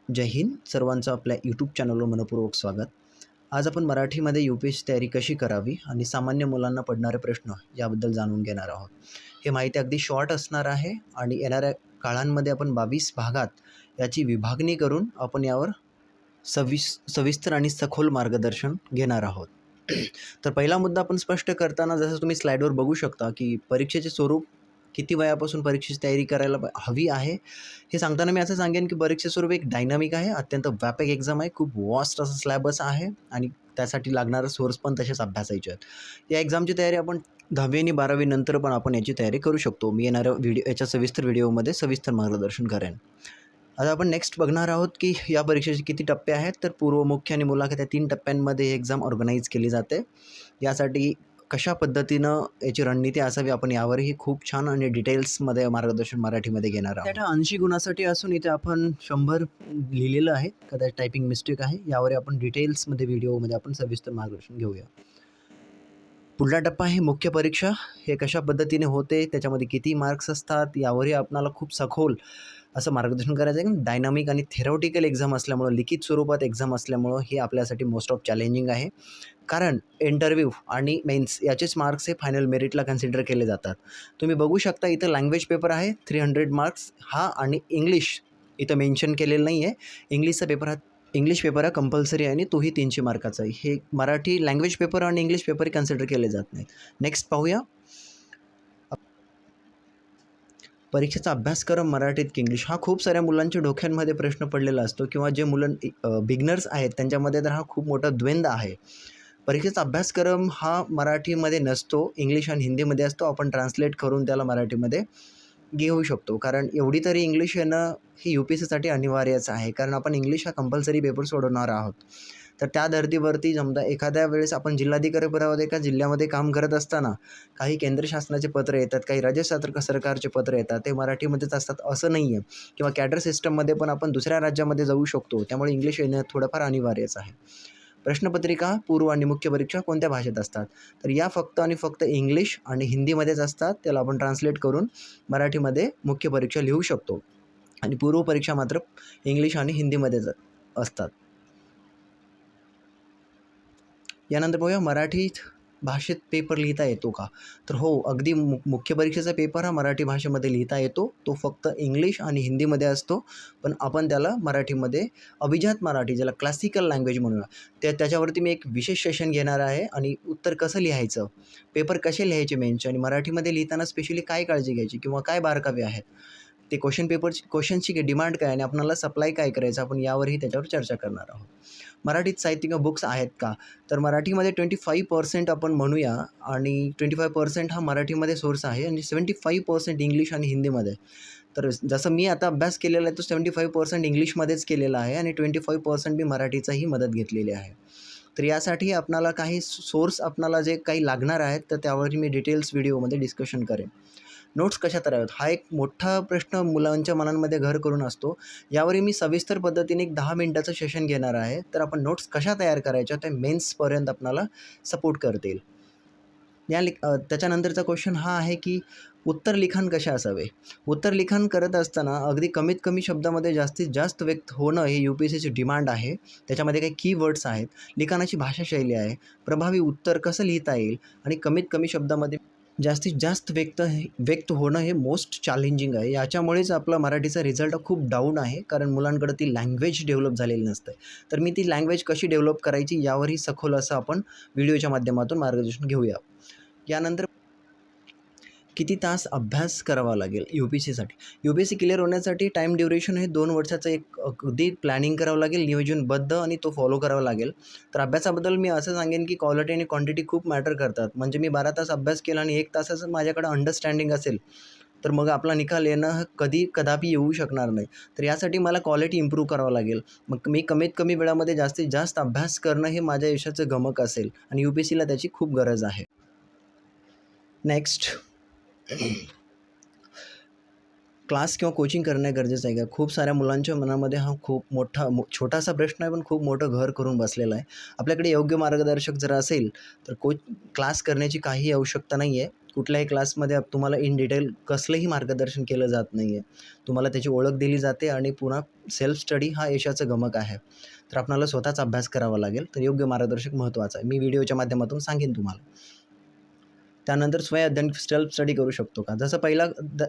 जय हिंद. सर्वांचं आपल्या यूट्यूब चॅनलवर मनपूर्वक स्वागत. आज आपण मराठीमध्ये UPSC तयारी कशी करावी आणि सामान्य मुलांना पडणारे प्रश्न याबद्दल जाणून घेणार आहोत. हे माहिती अगदी शॉर्ट असणार आहे आणि येणाऱ्या काळांमध्ये आपण 22 भागात याची विभागणी करून आपण यावर सविस्तर आणि सखोल मार्गदर्शन घेणार आहोत. तर पहिला मुद्दा आपण स्पष्ट करताना जसं तुम्ही स्लाईडवर बघू शकता की परीक्षेचे स्वरूप किती वयापासून परीक्षेची तयारी करायला हवी आहे हे सांगताना मी असं सांगेन की परीक्षेचं स्वरूप एक डायनामिक आहे, अत्यंत व्यापक एक्झाम आहे, खूप व्हास्ट असा सिलेबस आहे आणि त्यासाठी लागणारे सोर्स पण तसेच अभ्यासायचे आहेत. या एक्झामची तयारी आपण 10वी आणि 12वी नंतर पण आपण याची तयारी करू शकतो. मी येणाऱ्या याच्या सविस्तर व्हिडिओमध्ये सविस्तर मार्गदर्शन करेन. आता आपण नेक्स्ट बघणार आहोत की या परीक्षेचे किती टप्पे आहेत. तर पूर्व, मुख्य आणि मुलाखत या 3 टप्प्यांमध्ये ही एक्झाम ऑर्गनाईज केली जाते. यासाठी कशा पद्धतीनं याची रणनीती असावी आपण यावरही खूप छान आणि डिटेल्समध्ये मार्गदर्शन मराठीमध्ये घेणार आहोत. त्या 80 गुणासाठी असून इथे आपण 100 लिहिलेलं आहे, कदाचित टायपिंग मिस्टेक आहे. यावर आपण डिटेल्समध्ये व्हिडिओमध्ये आपण सविस्तर मार्गदर्शन घेऊया. पुढला टप्पा आहे मुख्य परीक्षा. हे कशा पद्धतीने होते, त्याच्यामध्ये किती मार्क्स असतात यावरही आपणाला खूप सखोल असं मार्गदर्शन करायचं आहे. डायनामिक आणि थेरॉटिकल एक्झाम असल्यामुळं, लिखित स्वरूपात एक्झाम असल्यामुळं हे आपल्यासाठी मोस्ट ऑफ चॅलेंजिंग आहे. कारण इंटरव्ह्यू आणि मेन्स याचेच मार्क्स हे फायनल मेरिटला कन्सिडर केले जातात. तुम्ही बघू शकता इथं लँग्वेज पेपर आहे 300 मार्क्स हा, आणि इंग्लिश इथं मेन्शन केलेलं नाही आहे. इंग्लिश पेपर हा कंपल्सरी आहे आणि तोही 300 मार्काचा आहे. हे मराठी लँग्वेज पेपर आणि इंग्लिश पेपर कन्सिडर केले जात नाहीत. नेक्स्ट पाहूया. परीक्षेचा अभ्यासक्रम मराठीत की इंग्लिश हा खूप साऱ्या मुलांच्या डोक्यांमध्ये प्रश्न पडलेला असतो, किंवा जे मुलं बिगनर्स आहेत त्यांच्यामध्ये तर हा खूप मोठा द्वंद्व आहे. परीक्षेचा अभ्यासक्रम हा मराठीमध्ये नसतो, इंग्लिश आणि हिंदीमध्ये असतो. आपण ट्रान्सलेट करून त्याला मराठीमध्ये घेऊ शकतो, कारण एवढी तरी इंग्लिश येणं हे UPSCसाठी अनिवार्यच आहे, कारण आपण इंग्लिश हा कंपल्सरी पेपर सोडवणार आहोत. तर त्या धर्तीवरती समजा एखाद्या वेळेस आपण जिल्हाधिकारी पदावर एका जिल्ह्यामध्ये काम करत असताना काही केंद्र शासनाचे पत्र येतात, काही राज्य सरकारचे पत्र येतात, ते मराठीमध्येच असतात असं नाही आहे. किंवा कॅडर सिस्टममध्ये पण आपण दुसऱ्या राज्यामध्ये जाऊ शकतो, त्यामुळे इंग्लिश येणं थोडंफार अनिवार्यच आहे. प्रश्नपत्रिका पूर्व आणि मुख्य परीक्षा कोणत्या भाषेत असतात? तर या फक्त आणि फक्त इंग्लिश आणि हिंदीमध्येच असतात. त्याला आपण ट्रान्सलेट करून मराठीमध्ये मुख्य परीक्षा लिहू शकतो, आणि पूर्व परीक्षा मात्र इंग्लिश आणि हिंदीमध्येच असतात. यानंतर पाहूया मराठीत भाषेत पेपर लिहिता येतो का? तर हो, अगदी मुख्य परीक्षेचा पेपर हा मराठी भाषेमध्ये लिहिता येतो. तो फक्त इंग्लिश आणि हिंदीमध्ये असतो, पण आपण त्याला मराठीमध्ये अभिजात मराठी, ज्याला क्लासिकल लँग्वेज म्हणूया, त्याच्यावरती मी एक विशेष सेशन घेणार आहे. आणि उत्तर कसं लिहायचं, पेपर कसे लिहायचे मेन्स, आणि मराठीमध्ये लिहिताना स्पेशली काय काळजी घ्यायची किंवा काय बारकावे आहेत, ते क्वेश्चनची डिमांड काय आणि आपल्याला सप्लाय काय करायचं, आपण यावरही त्याच्यावर चर्चा करणार आहोत. मराठीत साहित्य किंवा बुक्स आहेत का? तर मराठीमध्ये 25% आपण म्हणूया, आणि 25% हा मराठीमध्ये सोर्स आहे, आणि 75% इंग्लिश आणि हिंदीमध्ये. तर जसं मी आता अभ्यास केलेला आहे तो 75% इंग्लिशमध्येच केलेला आहे, आणि 25% मी मराठीचाही मदत घेतलेली आहे. तर यासाठी आपणाला काही सोर्स आपणाला जे काही लागणार आहेत, तर त्यावर मी डिटेल्स व्हिडिओमध्ये डिस्कशन करेन. नोट्स कशा तयार आहेत हा एक मोठा प्रश्न मुलांच्या मनांमध्ये घर करून असतो. यावरही मी सविस्तर पद्धतीने एक 10 मिनिटाचं सेशन घेणार आहे. तर आपण नोट्स कशा तयार करायच्या त्या मेन्सपर्यंत आपणाला सपोर्ट करतील. त्याच्यानंतरचा क्वेश्चन हा आहे की उत्तर लिखाण कसे असावे. उत्तर लिखाण करत असताना अगदी कमीत कमी शब्दामध्ये जास्तीत जास्त व्यक्त होणं हे UPSCची डिमांड आहे. त्याच्यामध्ये काही कीवर्ड्स आहेत, लिखाणाची भाषाशैली आहे, प्रभावी उत्तर कसं लिहिता येईल, आणि कमीत कमी शब्दामध्ये जास्तीत जास्त व्यक्त होणं हे मोस्ट चॅलेंजिंग आहे. याच्यामुळेच आपला मराठीचा रिझल्ट खूप डाऊन आहे, कारण मुलांकडे ती लँग्वेज डेव्हलप झालेली नसते. तर मी ती लँग्वेज कशी डेव्हलप करायची यावरही सखोल असं आपण व्हिडिओच्या माध्यमातून मार्गदर्शन घेऊया. यानंतर किती तास अभ्यास करावा लागेल UPSCसाठी. UPSC क्लिअर होण्यासाठी टाईम ड्युरेशन हे 2 वर्षाचं एक अगदी प्लॅनिंग करावं लागेल, नियोजनबद्ध, आणि तो फॉलो करावा लागेल. तर अभ्यासाबद्दल मी असं सांगेन की क्वालिटी आणि क्वांटिटी खूप मॅटर करतात. म्हणजे मी 12 तास अभ्यास केला आणि 1 तासाचं माझ्याकडे अंडरस्टँडिंग असेल, तर मग आपला निकाल येणं कदापि येऊ शकणार नाही. तर यासाठी मला क्वालिटी इम्प्रूव्ह करावं लागेल. मग मी कमीत कमी वेळामध्ये जास्तीत जास्त अभ्यास करणं हे माझ्या यशाचं गमक असेल, आणि UPSCला त्याची खूप गरज आहे. नेक्स्ट, क्लास किंवा कोचिंग करणं गरजेचं आहे का? खूप साऱ्या मुलांच्या मनामध्ये हा खूप छोटासा प्रश्न आहे, पण खूप मोठं घर करून बसलेला आहे. आपल्याकडे योग्य मार्गदर्शक जर असेल तर क्लास करण्याची काही आवश्यकता नाही आहे. कुठल्याही क्लासमध्ये तुम्हाला इन डिटेल कसलंही मार्गदर्शन केलं जात नाही आहे. तुम्हाला त्याची ओळख दिली जाते आणि पुन्हा सेल्फ स्टडी हा यशाचं गमक आहे. तर आपल्याला स्वतःच अभ्यास करावा लागेल. तर योग्य मार्गदर्शक महत्त्वाचा आहे. मी व्हिडिओच्या माध्यमातून सांगेन तुम्हाला. त्यानंतर स्वयं अध्ययन सेल्फ स्टडी करू शकतो का? जसं पहिला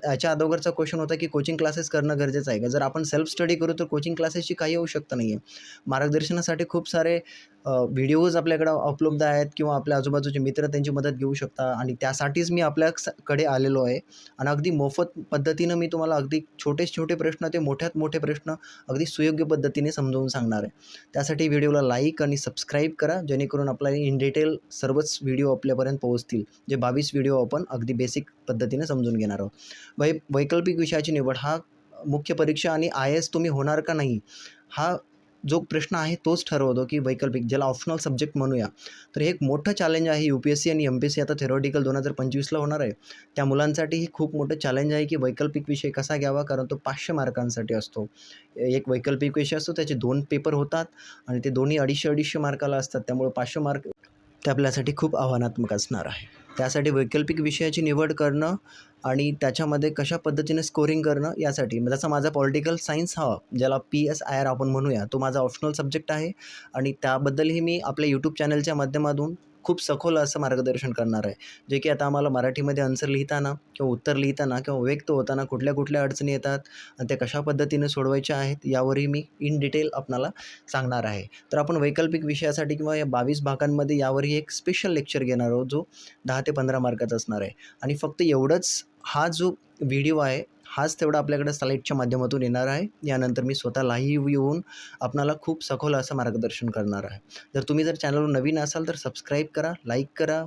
याच्या अगोदरचा क्वेश्चन होता की कोचिंग क्लासेस करणं गरजेचं आहे का? जर आपण सेल्फ स्टडी करू तर कोचिंग क्लासेसची काही आवश्यकता नाही आहे. मार्गदर्शनासाठी खूप सारे व्हिडिओज आपल्याकडं उपलब्ध आहेत किंवा आपल्या आजूबाजूचे मित्र त्यांची मदत घेऊ शकता आणि त्यासाठीच मी आपल्याकडे आलेलो आहे आणि अगदी मोफत पद्धतीनं मी तुम्हाला अगदी छोटे प्रश्न ते मोठ्यात मोठे प्रश्न अगदी सुयोग्य पद्धतीने समजावून सांगणार आहे. त्यासाठी व्हिडिओला लाईक आणि सबस्क्राईब करा, जेणेकरून आपल्याला इन डिटेल सर्वच व्हिडिओ आपल्यापर्यंत पोहोचतील. जे 22 व्हिडिओ आपण अगदी बेसिक पद्धतीने समजून घेणार आहोत. वैकल्पिक विषयाची निवड हा मुख्य परीक्षा आणि IAS तुम्ही होणार का नाही हा जो प्रश्न आहे तोच ठरवतो की वैकल्पिक, ज्याला ऑप्शनल सब्जेक्ट म्हणूया. तर हे एक मोठं चॅलेंज आहे. UPSC आणि MPSC आता थेरॉटिकल 2025ला होणार आहे. त्या मुलांसाठी ही खूप मोठं चॅलेंज आहे की वैकल्पिक विषय कसा घ्यावा, कारण तो 500 मार्कांसाठी असतो. एक वैकल्पिक विषय असतो, त्याचे 2 पेपर होतात आणि ते दोन्ही 250-250 मार्काला असतात. त्यामुळे 500 मार्क ते आपल्यासाठी खूप आव्हानात्मक असणार आहे. त्यासाठी वैकल्पिक विषयाची निवड करणं आणि त्याच्यामध्ये कशा पद्धतीने स्कोरिंग करणं यासाठी, जसं माझा पॉलिटिकल सायन्स हा ज्याला PSIR आपण म्हणूया, तो माझा ऑप्शनल सब्जेक्ट आहे आणि त्याबद्दलही मी आपल्या यूट्यूब चॅनलच्या माध्यमातून खूप सखोल असं मार्गदर्शन करणार आहे. जे की आता आम्हाला मराठीमध्ये आन्सर लिहिताना किंवा उत्तर लिहिताना किंवा व्यक्त होताना कुठल्या अडचणी येतात आणि त्या कशा पद्धतीने सोडवायच्या आहेत यावरही मी इन डिटेल आपणाला सांगणार आहे. तर आपण वैकल्पिक विषयासाठी किंवा या 22 भागांमध्ये यावरही एक स्पेशल लेक्चर घेणार आहोत, जो 10 ते 15 मार्काचा असणार आहे. आणि फक्त एवढंच, हा जो व्हिडिओ आहे हाच तेवढा आपल्याकडे स्लाईडच्या माध्यमातून येणार आहे. यानंतर मी स्वतः लाईव्ह येऊन आपणाला खूप सखोल असं मार्गदर्शन करणार आहे. जर तुम्ही जर नवीन असाल तर सबस्क्राईब करा, लाईक करा,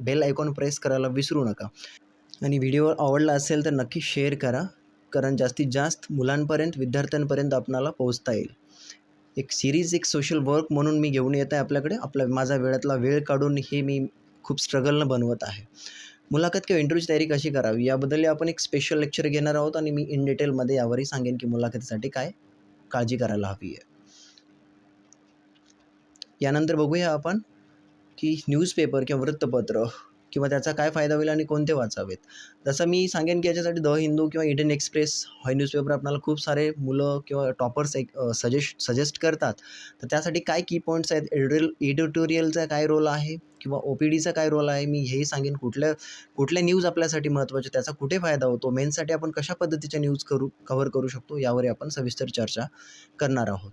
बेल आयकॉन प्रेस करायला विसरू नका आणि व्हिडिओ आवडला असेल तर नक्की शेअर करा, कारण जास्तीत जास्त मुलांपर्यंत, विद्यार्थ्यांपर्यंत आपणाला पोहोचता येईल. एक सिरीज, एक सोशल वर्क म्हणून मी घेऊन येत आहे आपल्याकडे. माझा वेळातला वेळ काढून हे मी खूप स्ट्रगलनं बनवत आहे. मुलाखत किंवा इंटरव्ह्यूची तयारी कशी करावी याबद्दल आपण एक स्पेशल लेक्चर घेणार आहोत आणि मी इन डिटेलमध्ये यावरही सांगेन की मुलाखतीसाठी काय काळजी करायला हवी आहे. यानंतर बघूया आपण की न्यूजपेपर किंवा वृत्तपत्र किंवा त्याचा काय फायदा होईल आणि कोणते वाचावेत. जसं मी सांगेन की याच्यासाठी द हिंदू किंवा इंडियन एक्सप्रेस हा न्यूजपेपर आपल्याला खूप सारे मुलं किंवा टॉपर्स सजेस्ट करतात. तर त्यासाठी काय की पॉईंट्स आहेत, एडिटोरियलचा काय रोल आहे किंवा OPDचा काय रोल आहे, मी हेही सांगेन. कुठल्या न्यूज आपल्यासाठी महत्त्वाचे, त्याचा कुठे फायदा होतो, मेन्ससाठी आपण कशा पद्धतीच्या न्यूज कव्हर करू शकतो यावर आपण सविस्तर चर्चा करणार आहोत.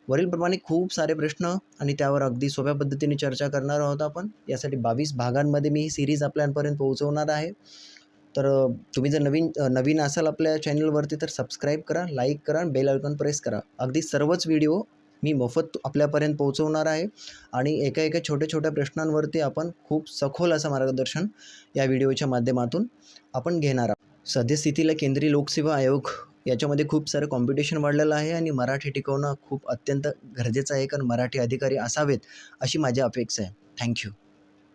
वरीलप्रमाणे खूप सारे प्रश्न आणि त्यावर अगदी सोप्या पद्धतीने चर्चा करणार आहोत आपण. यासाठी 22 भागांमध्ये मी ही सिरीज आपल्यापर्यंत पोहोचवणार आहे. तर तुम्ही जर नवीन असाल आपल्या चॅनलवरती तर सबस्क्राईब करा, लाईक करा आणि बेल आयकॉन प्रेस करा. अगदी सर्वच व्हिडिओ मी मोफत आपल्यापर्यंत पोहोचवणार आहे आणि एका छोट्या प्रश्नांवरती आपण खूप सखोल असं मार्गदर्शन या व्हिडिओच्या माध्यमातून आपण घेणार आहोत. सद्यस्थितीला केंद्रीय लोकसेवा आयोग याच्यामध्ये खूप सारं कॉम्पिटिशन वाढलेलं आहे आणि मराठी टिकवणं खूप अत्यंत गरजेचं आहे, कारण मराठी अधिकारी असावेत अशी माझी अपेक्षा आहे. थँक्यू.